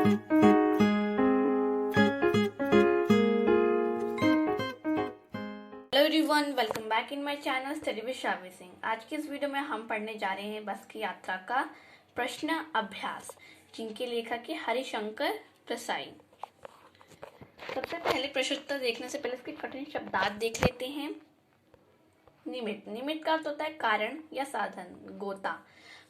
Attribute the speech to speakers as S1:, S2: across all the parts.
S1: Hello everyone, welcome back in my channel study with Shavi Singh. आज की इस वीडियो में हम पढ़ने जा रहे हैं बस की यात्रा का प्रश्न अभ्यास, जिनके लेखक है हरिशंकर प्रसाई। सबसे पहले प्रश्नोत्तर देखने से पहले इसके कठिन शब्दार्थ देख लेते हैं। निमित्त। निमित्त का अर्थ होता है कारण या साधन। गोता।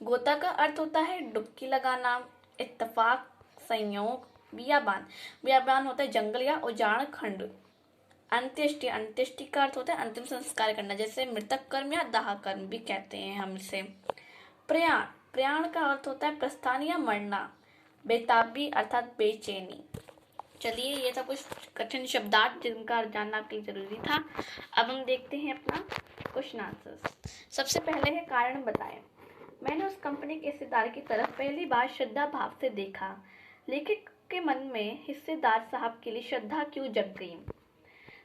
S1: गोता का अर्थ होता है डुबकी लगाना, इत्तेफाक, संयोग। बियाबान। बियाबान होता है जंगल या उजाड़ खंड। अंत्येष्टि। अंत्येष्टि का अर्थ होता है अंतिम संस्कार करना, जैसे मृतक कर्म या दाह कर्म भी कहते हैं हम इसे। प्रयाण। प्रयाण का अर्थ होता है प्रस्थान या मरना। बेताबी अर्थात बेचैनी। चलिए, ये था कुछ कठिन शब्दार्थ जिनका जानना आपके लिए जरूरी था। अब हम देखते हैं अपना क्वेश्चन आंसर। सबसे पहले है कारण बताएं। मैंने उस कंपनी के हिस्सेदार की तरफ पहली बार श्रद्धा भाव से देखा। लेखक के मन में हिस्सेदार साहब के लिए श्रद्धा क्यों जग गई?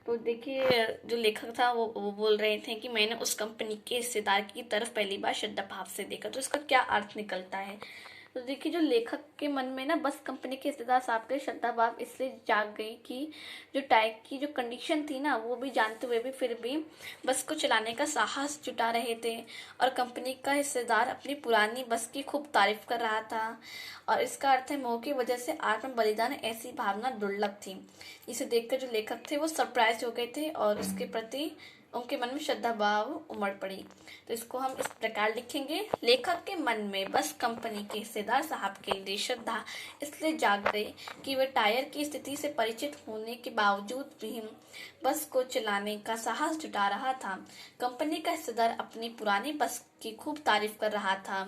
S1: तो देखिए, जो लेखक था वो बोल रहे थे कि मैंने उस कंपनी के हिस्सेदार की तरफ पहली बार श्रद्धा भाव से देखा। तो इसका क्या अर्थ निकलता है? तो देखिए, जो लेखक के मन में ना बस कंपनी के हिस्सेदार साहब के श्रद्धा भाव इसलिए जाग गई कि जो टाइप की जो कंडीशन थी ना, वो भी जानते हुए भी फिर भी बस को चलाने का साहस जुटा रहे थे। और कंपनी का हिस्सेदार अपनी पुरानी बस की खूब तारीफ कर रहा था। और इसका अर्थ है मोह की वजह से आत्म बलिदान, ऐसी भावना दुर्लभ थी। इसे देखकर जो लेखक थे वो सरप्राइज हो गए थे और इसके प्रति उनके मन में श्रद्धा भाव उमड़ पड़ी। तो इसको हम इस प्रकार लिखेंगे। लेखक के मन में बस कंपनी के हिस्सेदार साहब के लिए श्रद्धा इसलिए जाग गई कि वह टायर की स्थिति से परिचित होने के बावजूद भी बस को चलाने का साहस जुटा रहा था। कंपनी का हिस्सेदार अपनी पुरानी बस की खूब तारीफ कर रहा था।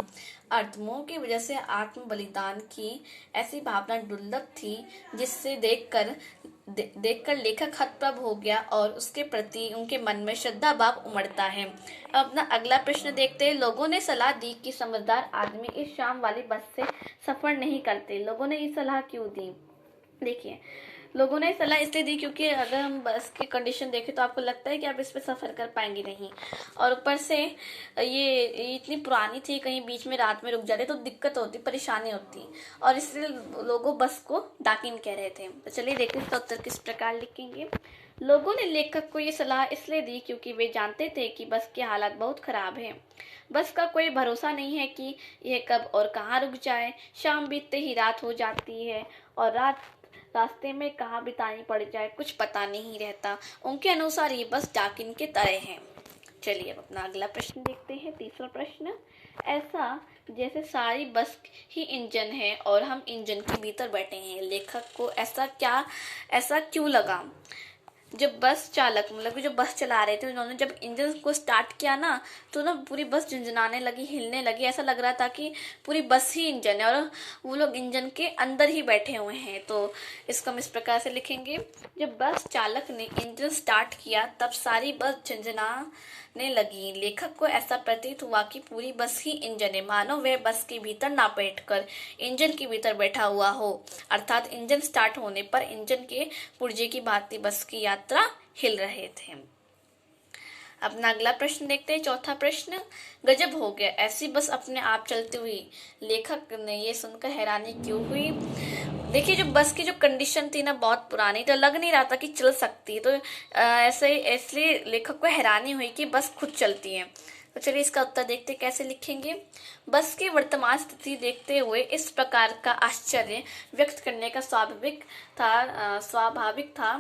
S1: अर्थ मोह की वजह से आत्म बलिदान की ऐसी भावना दुर्लभ थी, जिससे देखकर लेखक हतप्रभ हो गया और उसके प्रति उनके मन में श्रद्धा भाव उमड़ता है। अब अपना अगला प्रश्न देखते हैं। लोगों ने सलाह दी कि समझदार आदमी इस शाम वाली बस से सफर नहीं करते। लोगों ने ये सलाह क्यों दी? देखिए, लोगों ने सलाह इसलिए दी क्योंकि अगर हम बस की कंडीशन देखें तो आपको लगता है कि आप इस पे सफ़र कर पाएंगे नहीं, और ऊपर से ये इतनी पुरानी थी, कहीं बीच में रात में रुक जाते तो दिक्कत होती, परेशानी होती, और इसलिए लोगों बस को डाकिन कह रहे थे। तो चलिए देखते हैं इसका उत्तर किस प्रकार लिखेंगे। लोगों ने लेखक को ये सलाह इसलिए दी क्योंकि वे जानते थे कि बस की हालत बहुत खराब है। बस का कोई भरोसा नहीं है कि यह कब और कहाँ रुक जाए। शाम बीतते ही रात हो जाती है और रास्ते में कहाँ बितानी पड़ जाए कुछ पता नहीं रहता। उनके अनुसार ये बस डाकिन के तरह है। चलिए अब अपना अगला प्रश्न देखते हैं। तीसरा प्रश्न। ऐसा जैसे सारी बस ही इंजन है और हम इंजन के भीतर बैठे हैं। लेखक को ऐसा क्यों लगा? जब बस चालक मतलब जो बस चला रहे थे, उन्होंने जब इंजन को स्टार्ट किया ना, तो ना पूरी बस झंझनाने लगी, हिलने लगी। ऐसा लग रहा था कि पूरी बस ही इंजन है और वो लोग इंजन के अंदर ही बैठे हुए हैं। तो इसको हम इस प्रकार से लिखेंगे। जब बस चालक ने इंजन स्टार्ट किया तब सारी बस झंझनाने लगी। लेखक को ऐसा प्रतीत हुआ कि पूरी बस ही इंजन है, मानो वह बस के भीतर ना बैठकर इंजन के भीतर बैठा हुआ हो। अर्थात इंजन स्टार्ट होने पर इंजन के पुर्जे की भांति बस की यात्रा हिल रहे थे। अपना अगला प्रश्न देखते हैं। चौथा प्रश्न। गजब हो गया, ऐसी बस अपने आप चलती हुई। लेखक ने ये सुनकर हैरानी क्यों हुई? देखिए, जो बस की जो कंडीशन थी ना, बहुत पुरानी, तो लग नहीं रहा था कि चल सकती है। तो ऐसे इसलिए लेखक को हैरानी हुई कि बस खुद चलती है। तो चलिए इसका उत्तर देखते हैं कैसे लिखेंगे। बस की वर्तमान स्थिति देखते हुए इस प्रकार का आश्चर्य व्यक्त करने का स्वाभाविक था।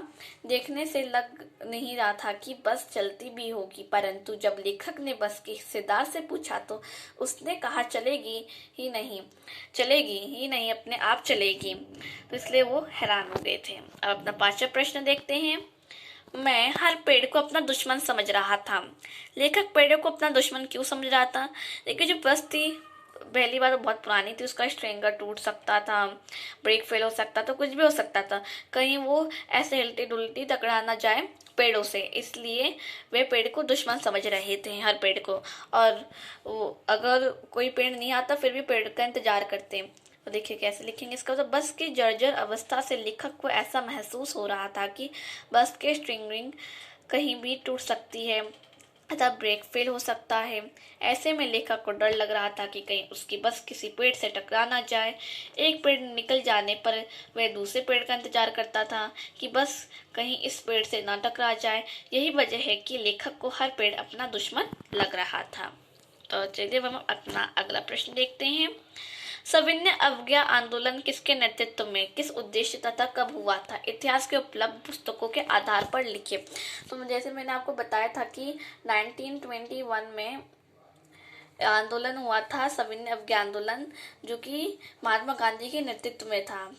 S1: देखने से लग नहीं रहा था कि बस चलती भी होगी, परंतु जब लेखक ने बस के हिस्सेदार से पूछा तो उसने कहा चलेगी ही नहीं, अपने आप चलेगी। तो इसलिए वो हैरान हो गए थे। अब अपना पांचवा प्रश्न देखते हैं। मैं हर पेड़ को अपना दुश्मन समझ रहा था। लेखक पेड़ों को अपना दुश्मन क्यों समझ रहा था? देखिए, जो बस थी, पहली बार तो बहुत पुरानी थी, उसका स्ट्रिंगर टूट सकता था, ब्रेक फेल हो सकता था, कुछ भी हो सकता था। कहीं वो ऐसे हिलती डुलती टकरा ना जाए पेड़ों से, इसलिए वे पेड़ को दुश्मन समझ रहे थे, हर पेड़ को। और अगर कोई पेड़ नहीं आता फिर भी पेड़ का इंतजार करते। तो देखिए कैसे लिखेंगे इसका। तो बस की जर्जर अवस्था से लेखक को ऐसा महसूस हो रहा था कि बस के स्ट्रिंग कहीं भी टूट सकती है। अतः ब्रेक फेल हो सकता है। ऐसे में लेखक को डर लग रहा था कि कहीं उसकी बस किसी पेड़ से टकरा ना जाए। एक पेड़ निकल जाने पर वह दूसरे पेड़ का इंतजार करता था कि बस कहीं इस पेड़ से ना टकरा जाए। यही वजह है कि लेखक को हर पेड़ अपना दुश्मन लग रहा था। तो चलिए हम अपना अगला प्रश्न देखते हैं। सविनय अवज्ञा आंदोलन किसके नेतृत्व में, किस उद्देश्य तथा कब हुआ था? इतिहास के उपलब्ध पुस्तकों के आधार पर लिखिए। तो जैसे मैंने आपको बताया था कि 1921 में आंदोलन हुआ था, सविनय अवज्ञा आंदोलन, जो कि महात्मा गांधी के नेतृत्व में था।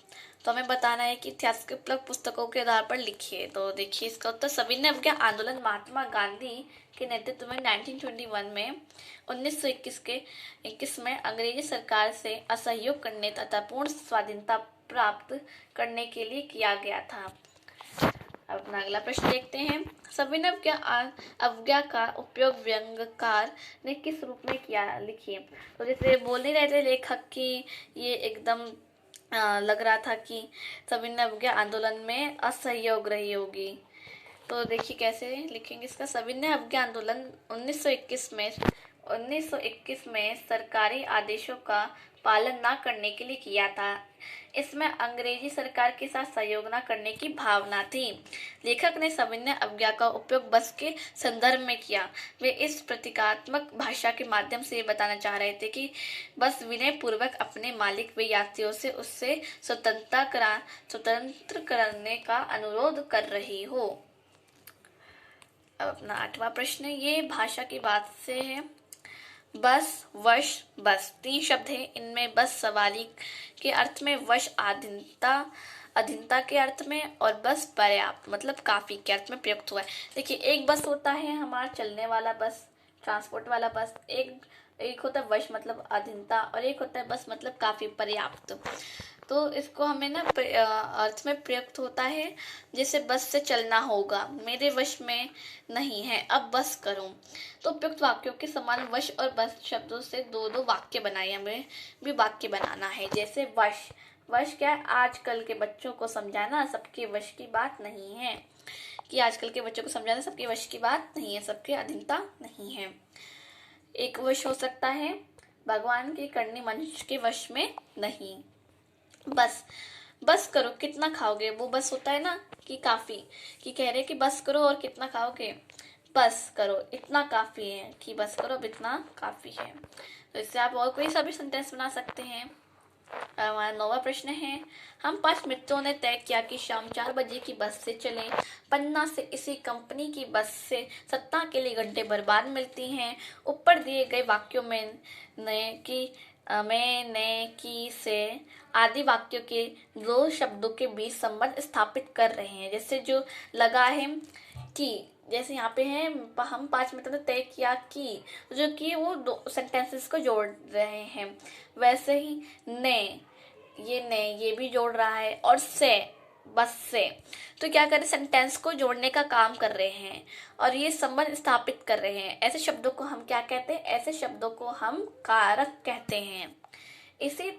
S1: तो हमें बताना है कि इतिहास के उपलब्ध पुस्तकों के आधार पर लिखिए। तो देखिए इसका उत्तर, सविनय अवज्ञा आंदोलन महात्मा गांधी के नेतृत्व में 1921 में 1921 में अंग्रेजी सरकार से असहयोग करने तथा पूर्ण स्वाधीनता प्राप्त करने के लिए किया गया था। अब अपना अगला प्रश्न देखते हैं। सविनय अवज्ञा का उपयोग व्यंग्यकार ने किस रूप में किया, लिखिए। तो जैसे बोल नहीं रहे थे लेखक की ये एकदम लग रहा था कि सविनय अवज्ञा आंदोलन में असहयोग रही होगी। तो देखिए कैसे लिखेंगे इसका। सविनय अवज्ञा आंदोलन 1921 में सरकारी आदेशों का पालन न करने के लिए किया था। इसमें अंग्रेजी सरकार के साथ सहयोग न करने की भावना थी। लेखक ने सविनय अवज्ञा का उपयोग बस के संदर्भ में किया। वे इस प्रतीकात्मक भाषा के माध्यम से ये बताना चाह रहे थे कि बस विनय पूर्वक अपने मालिक व यात्रियों से उससे स्वतंत्र करने का अनुरोध कर रही हो। अब अपना 8वां प्रश्न, ये भाषा की बात से है। बस, वश, बस 3 शब्द हैं। इनमें बस सवारी के अर्थ में, वश अधीनता के अर्थ में और बस पर्याप्त मतलब काफी के अर्थ में प्रयुक्त हुआ है। देखिए एक बस होता है हमारा चलने वाला बस, ट्रांसपोर्ट वाला बस, एक होता है वश मतलब अधीनता और एक होता है बस मतलब काफी, पर्याप्त। तो इसको हमें ना अर्थ में प्रयुक्त होता है, जैसे बस से चलना होगा, मेरे वश में नहीं है, अब बस करूं। तो उपयुक्त वाक्यों के समान वश और बस शब्दों से दो वाक्य बनाए, हमें भी वाक्य बनाना है। जैसे वश, वश क्या है, आजकल के बच्चों को समझाना सबके वश की बात नहीं है, कि आजकल के बच्चों को समझाना सबके वश की बात नहीं है, सबके अधीनता नहीं है। एक वश हो सकता है, भगवान की करनी मनुष्य के वश में नहीं। बस, बस करो कितना खाओगे, वो बस होता है ना कि काफी, कि कह रहे कि बस करो और कितना खाओगे, बस करो इतना काफी है, कि बस करो अब इतना काफी है। तो इससे आप और कोई सा भी सेंटेंस बना सकते हैं। हमारा 9वां प्रश्न है। हम 5 मित्रों ने तय किया कि शाम 4 बजे की बस से चलें। पन्ना से इसी कंपनी की बस से सत्ता के लिए घंटे भर बाद मिलती हैं। ऊपर दिए गए वाक्यों में मैं की से आदि वाक्यों के 2 शब्दों के बीच संबंध स्थापित कर रहे हैं। जैसे जो लगा है कि, जैसे यहाँ पे है हम 5 मित्रों ने तय किया कि, जो कि वो 2 सेंटेंसेस को जोड़ रहे हैं। वैसे ही ने ये भी जोड़ रहा है, और से, बस से, तो क्या कर रहे, सेंटेंस को जोड़ने का काम कर रहे हैं और ये संबंध स्थापित कर रहे हैं। ऐसे शब्दों को हम क्या कहते हैं, ऐसे शब्दों को हम कारक कहते हैं। इसी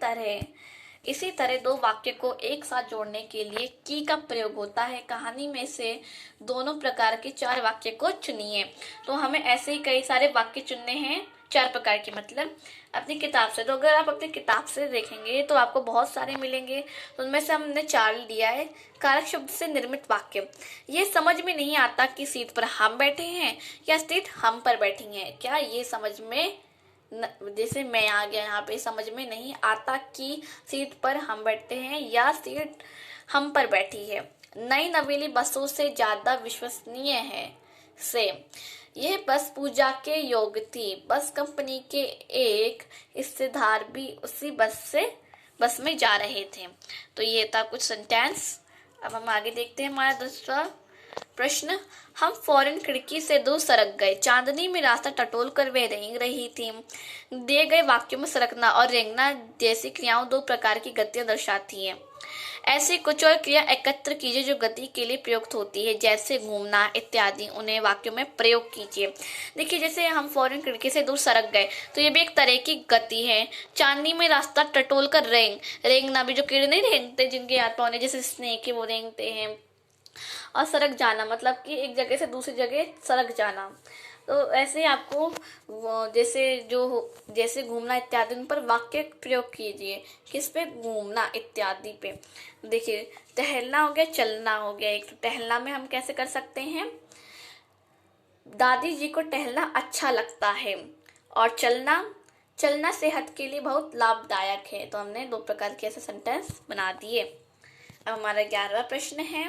S1: तरह 2 वाक्य को एक साथ जोड़ने के लिए की का प्रयोग होता है। कहानी में से दोनों प्रकार के 4 वाक्य को चुनिए। तो हमें ऐसे ही कई सारे वाक्य चुनने हैं, 4 प्रकार के, मतलब अपनी किताब से। तो अगर आप अपनी किताब से देखेंगे तो आपको बहुत सारे मिलेंगे, तो उनमें से हमने 4 लिया है। कारक शब्द से निर्मित वाक्य, ये समझ में नहीं आता कि सीट पर हम बैठे हैं या सीट हम पर बैठी है। क्या ये समझ में, जैसे मैं आ गया यहाँ पे, समझ में नहीं आता कि सीट पर हम बैठते हैं या सीट हम पर बैठी है। नई नवेली बसों से ज्यादा विश्वसनीय है। से, यह बस पूजा के योग्य थी। बस कंपनी के एक हिस्सेदार भी उसी बस में जा रहे थे। तो ये था कुछ सेंटेंस। अब हम आगे देखते हैं हमारा 10वां प्रश्न। हम फौरन खिड़की से दूर सरक गए। चांदनी में रास्ता टटोल कर वह रेंग रही थी। दिए गए वाक्यों में सरकना और रेंगना जैसी क्रियाओं 2 प्रकार की गतियां दर्शाती हैं। ऐसी कुछ और क्रिया एकत्र कीजिए जो गति के लिए प्रयुक्त होती है, जैसे घूमना इत्यादि। उन्हें वाक्यों में प्रयोग कीजिए। देखिए जैसे हम फौरन खिड़की से दूर सरक गए, तो ये भी एक तरह की गति है। चांदनी में रास्ता टटोल कर रेंगना भी, जो कीड़े नहीं रेंगते जिनके हाथ पाँव, जैसे स्नेक वो रेंगते हैं। और सरक जाना मतलब कि एक जगह से दूसरी जगह सरक जाना। तो ऐसे ही आपको जैसे घूमना इत्यादि उन पर वाक्य प्रयोग कीजिए। किस पे? घूमना इत्यादि पे। देखिए, टहलना हो गया, चलना हो गया। एक तो टहलना में हम कैसे कर सकते हैं? दादी जी को टहलना अच्छा लगता है। और चलना सेहत के लिए बहुत लाभदायक है। तो हमने 2 प्रकार के ऐसे सेंटेंस बना दिए। अब हमारा 11वां प्रश्न है,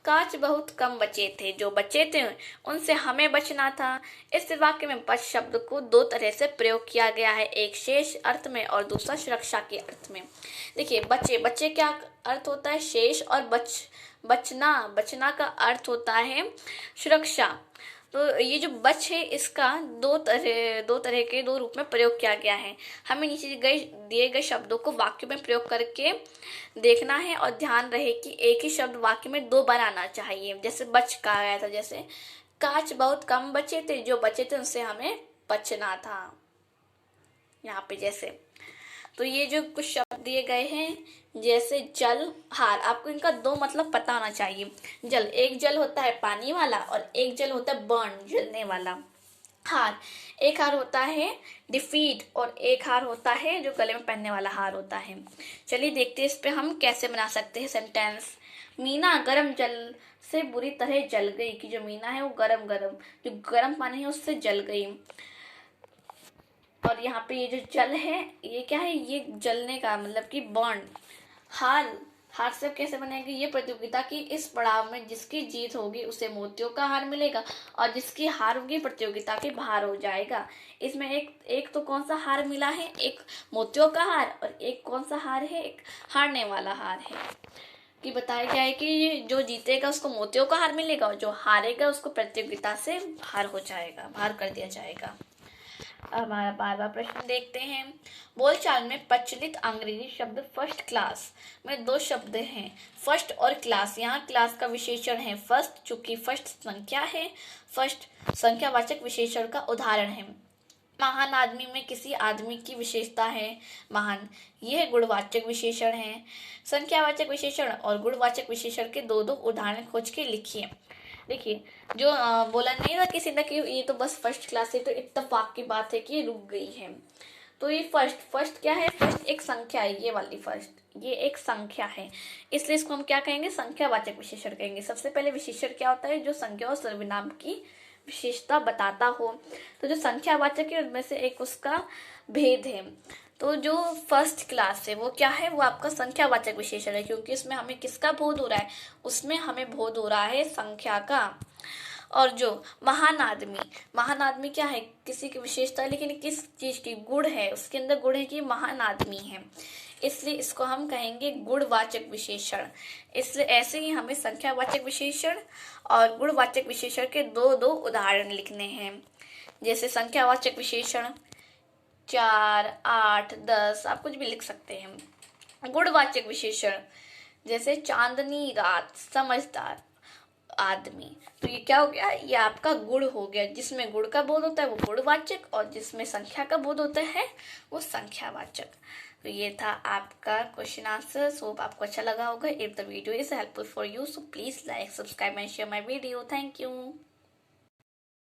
S1: कांच बहुत कम बचे थे, जो बचे थे उनसे हमें बचना था। इस वाक्य में बच शब्द को 2 तरह से प्रयोग किया गया है, एक शेष अर्थ में और दूसरा सुरक्षा के अर्थ में। देखिए, बचे क्या अर्थ होता है? शेष। और बचना का अर्थ होता है सुरक्षा। तो ये जो बच है, इसका दो तरह के 2 रूप में प्रयोग किया गया है। हमें नीचे दिए गए शब्दों को वाक्य में प्रयोग करके देखना है और ध्यान रहे कि एक ही शब्द वाक्य में 2 बार आना चाहिए। जैसे बच कहा गया था, जैसे कांच बहुत कम बचे थे, जो बचे थे उनसे हमें बचना था। यहाँ पे जैसे तो ये जो कुछ शब्द दिए गए हैं, जैसे जल, हार, आपको इनका 2 मतलब पता होना चाहिए। जल, एक जल होता है पानी वाला और एक जल होता है बर्न, जलने वाला। हार, एक हार होता है डिफीट और एक हार होता है जो गले में पहनने वाला हार होता है। चलिए देखते हैं इस पे हम कैसे बना सकते हैं सेंटेंस। मीना गर्म जल से बुरी तरह जल गई, कि जो मीना है वो जो गर्म पानी है उससे जल गई। और यहाँ पे ये जो जल है, ये क्या है? ये जलने का मतलब कि बॉन्ड। हार से कैसे बनेगी? ये प्रतियोगिता की इस पड़ाव में जिसकी जीत होगी उसे मोतियों का हार मिलेगा और जिसकी हार होगी प्रतियोगिता के बाहर हो जाएगा। इसमें एक तो कौन सा हार मिला है? एक मोतियों का हार, और एक कौन सा हार है? एक हारने वाला हार है। कि बताया गया है कि जो जीतेगा उसको मोतियों का हार मिलेगा और जो हारेगा उसको प्रतियोगिता से बाहर कर दिया जाएगा। हमारा 12वां प्रश्न देखते हैं। बोलचाल में प्रचलित अंग्रेजी शब्द फर्स्ट क्लास में 2 शब्द हैं, फर्स्ट और क्लास। यहाँ क्लास का विशेषण है फर्स्ट, चूंकि फर्स्ट संख्या है। फर्स्ट संख्यावाचक विशेषण का उदाहरण है। महान आदमी में किसी आदमी की विशेषता है महान, यह गुणवाचक विशेषण है। संख्यावाचक विशेषण और गुणवाचक विशेषण के 2 उदाहरण खोज के लिखिए। देखिए, जो बोला नहीं था किसी ने कि ये तो बस फर्स्ट क्लास है, तो इत्तेफाक की बात है कि ये रुक गई है। तो ये फर्स्ट क्या है? फर्स्ट एक संख्या है, ये वाली फर्स्ट, ये एक संख्या है, इसलिए इसको हम क्या कहेंगे? संख्यावाचक विशेषण कहेंगे। सबसे पहले विशेषण क्या होता है? जो संख्या और सर्वनाम की विशेषता बताता हो। तो जो संख्यावाचक है उनमें से एक उसका भेद है। तो जो फर्स्ट क्लास है वो क्या है? वो आपका संख्यावाचक विशेषण है, क्योंकि इसमें हमें किसका बोध हो रहा है? उसमें हमें बोध हो रहा है संख्या का। और जो महान आदमी क्या है? किसी की विशेषता, लेकिन किस चीज की? गुण है, उसके अंदर गुण है कि महान आदमी है, इसलिए इसको हम कहेंगे गुणवाचक विशेषण। इसलिए ऐसे ही हमें संख्यावाचक विशेषण और गुणवाचक विशेषण के 2 उदाहरण लिखने हैं। जैसे संख्यावाचक विशेषण 4, 8, 10, आप कुछ भी लिख सकते हैं। गुणवाचक विशेषण जैसे चांदनी रात, समझदार आदमी। तो ये क्या हो गया? ये आपका गुण हो गया। जिसमें गुण का बोध होता है वो गुणवाचक और जिसमें संख्या का बोध होता है वो संख्यावाचक। तो ये था आपका क्वेश्चन आंसर। होप आपको अच्छा लगा होगा। If the video is helpful for you, so please like, subscribe and share my video. Thank you.